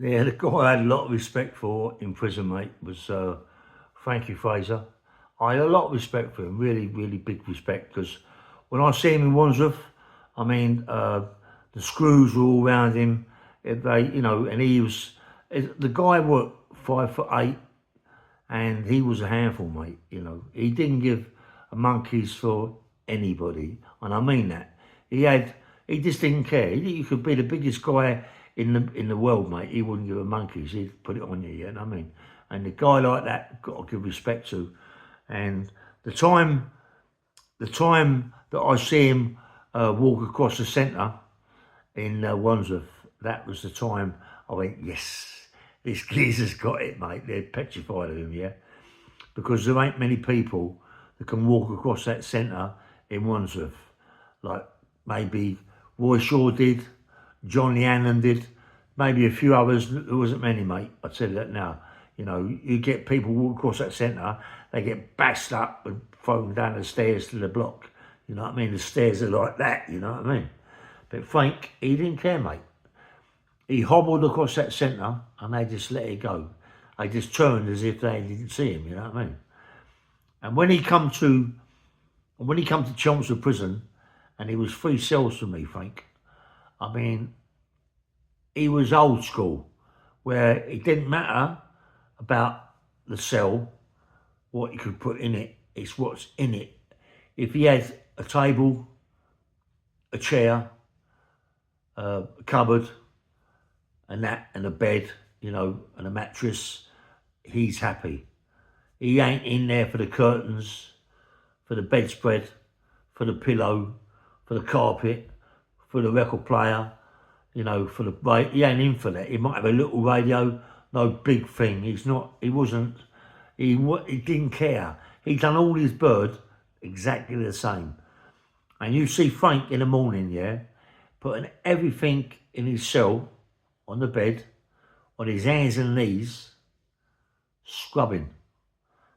Yeah, the guy I had a lot of respect for in prison, mate, was Frankie Frazier. I had a lot of respect for him, really, really big respect, because when I see him in Wandsworth, I mean, the screws were all around him. And he was, the guy was 5'8", and he was a handful, mate. He didn't give a monkeys for anybody, and I mean that. He just didn't care. You could be the biggest guy in the world, mate. He wouldn't give a monkeys. He'd put it on you. You know what I mean? And the guy like that, got to give respect to. And the time, the time that I see him walk across the centre in Wandsworth, that was the time I went, yes, this geezer's got it, mate. They're petrified of him, yeah, because there ain't many people that can walk across that centre in Wandsworth. Like maybe Roy Shaw did, Johnny Hannon did, maybe a few others. There wasn't many, mate. I'll tell you that now. You get people walk across that centre, they get bashed up and thrown down the stairs to the block. You know what I mean? The stairs are like that, you know what I mean? But Frank, he didn't care, mate. He hobbled across that centre and they just let it go. They just turned as if they didn't see him, you know what I mean? And when he come to Chelmsford Prison, and he was 3 cells from me, Frank. I mean, he was old school, where it didn't matter about the cell, what you could put in it. It's what's in it. If he had a table, a chair, a cupboard, and a bed, and a mattress, he's happy. He ain't in there for the curtains, for the bedspread, for the pillow, for the carpet, for the record player, for the he ain't in for that. He might have a little radio, no big thing. He didn't care. He done all his bird exactly the same. And you see Frank in the morning, yeah, putting everything in his cell, on the bed, on his hands and knees, scrubbing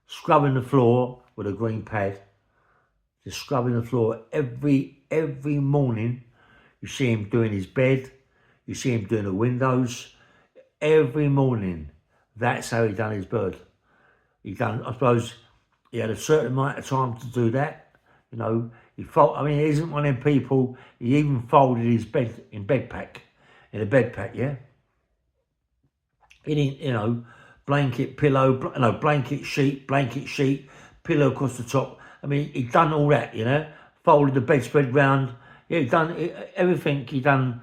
the floor with a green pad, just scrubbing the floor every morning. You see him doing his bed, you see him doing the windows, every morning. That's how he done his bird. I suppose, he had a certain amount of time to do that. He isn't one of them people, he even folded his bed in a bed pack, yeah? He didn't, blanket, pillow, blanket, sheet, pillow across the top. I mean, he'd done all that, folded the bedspread round. Yeah, he'd done everything. He done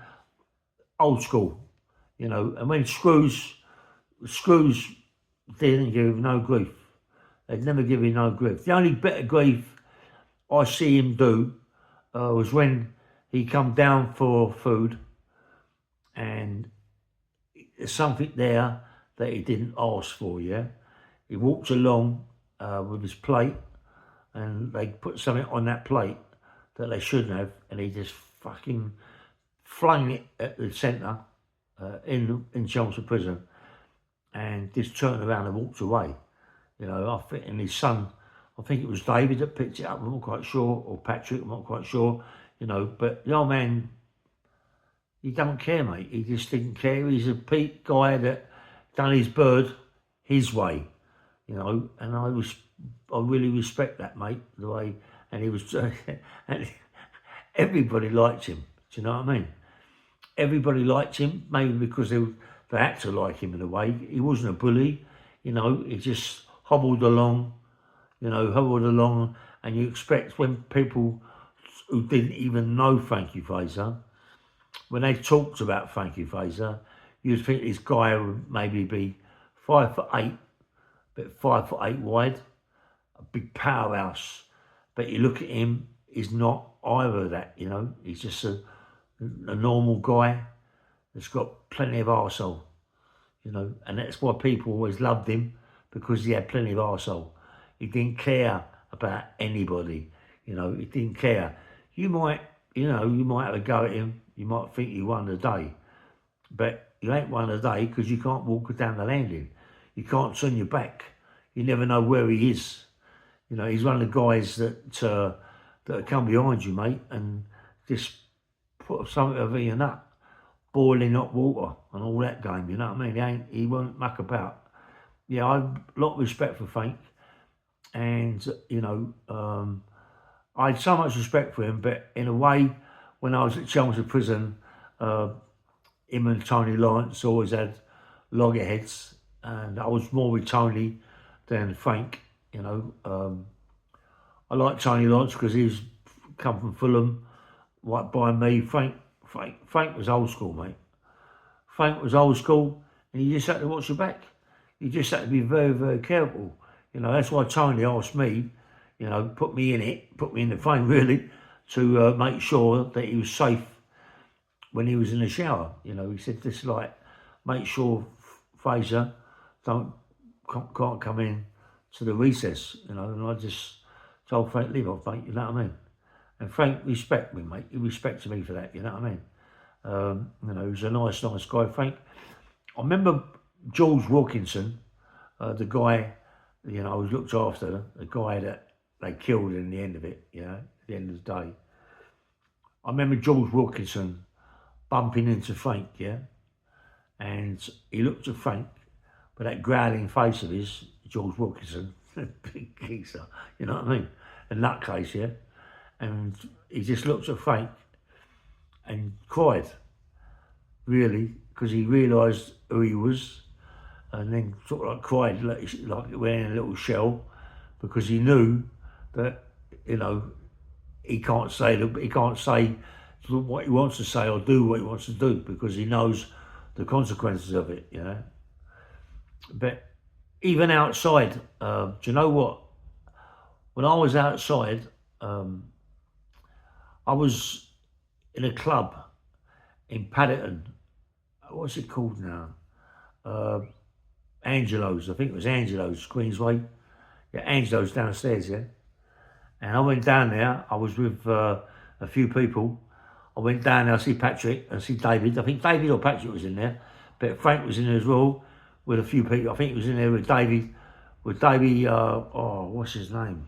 old school, and when screws didn't give him no grief. They'd never give him no grief. The only bit of grief I see him do was when he come down for food and there's something there that he didn't ask for, yeah? He walked along with his plate and they put something on that plate that they shouldn't have, and he just fucking flung it at the centre in Chelmsford Prison and just turned around and walked away. I think, and his son, I think it was David that picked it up, I'm not quite sure, or Patrick, I'm not quite sure, but the old man, he don't care, mate. He just didn't care. He's a peak guy that done his bird his way, and I really respect that, mate, the way, and he was, and everybody liked him, do you know what I mean? Everybody liked him, maybe because they had to like him in a way. He wasn't a bully, he just hobbled along, and you expect when people who didn't even know Frankie Frazier, when they talked about Frankie Frazier, you'd think this guy would maybe be 5'8", but 5'8" wide, a big powerhouse. But you look at him, he's not either of that, He's just a normal guy that's got plenty of arsehole, and that's why people always loved him, because he had plenty of arsehole. He didn't care about anybody, he didn't care. You might have a go at him, you might think you won the day, but you ain't won the day because you can't walk down the landing. You can't turn your back. You never know where he is. He's one of the guys that come behind you, mate, and just put something over your nut. boiling hot water and all that game, you know what I mean? He won't muck about. Yeah, I have a lot of respect for Frank, and I had so much respect for him, but in a way, when I was at Chelmsford Prison, uh, him and Tony Lawrence always had loggerheads, and I was more with Tony than Frank. I like Tony Lawrence because he's come from Fulham, right by me. Frank was old school, mate. Frank was old school, and you just had to watch your back. You just had to be very, very careful. That's why Tony asked me, put me in the frame really, to make sure that he was safe when he was in the shower. He said this like, make sure Fraser can't come in to the recess. And I just told Frank, leave off, mate. You know what I mean? And Frank respect me, mate. He respected me for that. You know what I mean? He was a nice guy, Frank. I remember George Wilkinson, the guy, I was looked after, the guy that they killed in the end of it, at the end of the day. I remember George Wilkinson bumping into Frank, and he looked at Frank with that growling face of his, George Wilkinson, big geezer, you know what I mean? A nutcase, and he just looked at Frank and cried, really, because he realised who he was, and then sort of like cried like wearing a little shell, because he knew that he can't say what he wants to say or do what he wants to do, because he knows the consequences of it. But even outside, do you know what? When I was outside, I was in a club in Paddington. What's it called now? Angelo's. I think it was Angelo's, Queensway. Yeah, Angelo's downstairs, And I went down there. I was with a few people. I went down there, I see Patrick and see David. I think David or Patrick was in there, but Frank was in there as well with a few people. I think he was in there with David, what's his name?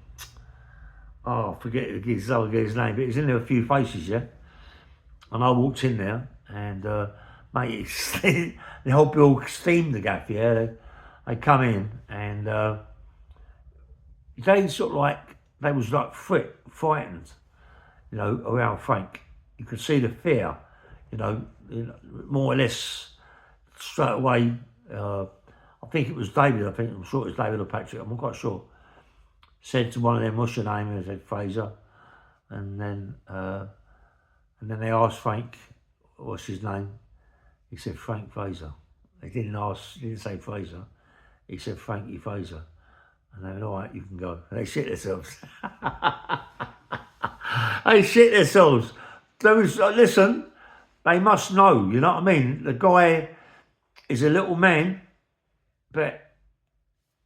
Oh, I forget his name, but he's in there with a few faces, And I walked in there, and mate, the whole bill steamed the gaff, They come in, and they sort of like, they was like frightened, around Frank. You could see the fear, more or less straight away. I think it was David. I'm sure it was David or Patrick. I'm not quite sure. Said to one of them, "What's your name?" And they said Fraser. And then they asked Frank, "What's his name?" He said Frank Fraser. They didn't say Fraser. He said Frankie Fraser. And they went, "All right, you can go." And they shit themselves. They shit themselves. Listen, they must know, you know what I mean? The guy is a little man, but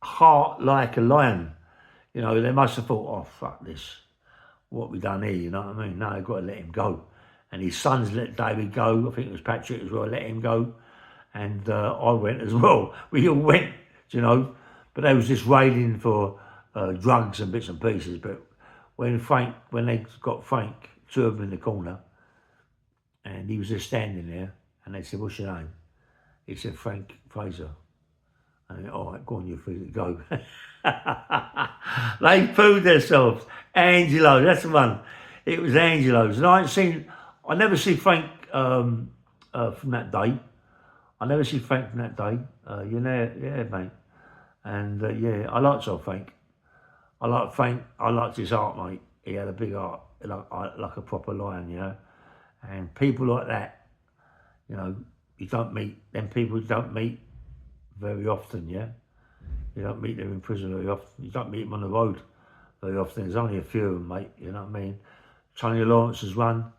heart like a lion. They must have thought, oh, fuck this. What we done here, you know what I mean? No, they've got to let him go. And his sons let David go. I think it was Patrick as well, let him go. And I went as well. We all went, But they was just raiding for drugs and bits and pieces. But when they got Frank, two of them in the corner, and he was just standing there, and they said, "What's your name?" He said, "Frank Fraser." And I went, "All right, go on, you're free to go." They pooed themselves. Angelo, that's the one. It was Angelo's. And I never see Frank from that day. Mate. And I liked old Frank. I liked his heart, mate. He had a big heart, like a proper lion, And people like that, you don't meet, them people you don't meet very often, You don't meet them in prison very often. You don't meet them on the road very often. There's only a few of them, mate, you know what I mean? Tony Lawrence has won.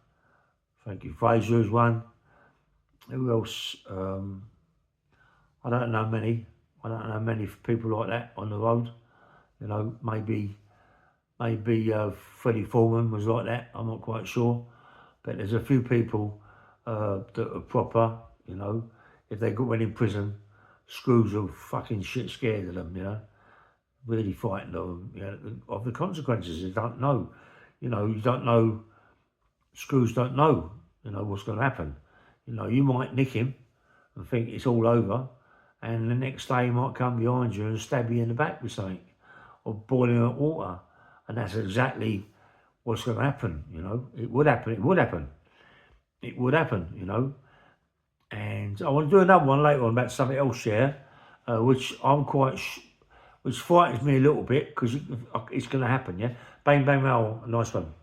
Frankie Frazier has won. Who else? I don't know many. People like that on the road. Maybe Freddie Foreman was like that. I'm not quite sure. But there's a few people that are proper, If they went in prison, screws are fucking shit scared of them, Really frightened of them, of the consequences. They don't know. You don't know, screws don't know, what's going to happen. You know, you might nick him and think it's all over, and the next day he might come behind you and stab you in the back with something, or boiling hot water, and that's exactly what's going to happen. You know, it would happen. It would happen. It would happen. You know, and I want to do another one later on about something else, yeah, which I'm quite, which frightens me a little bit because it's going to happen, yeah. Bang bang roll, nice one.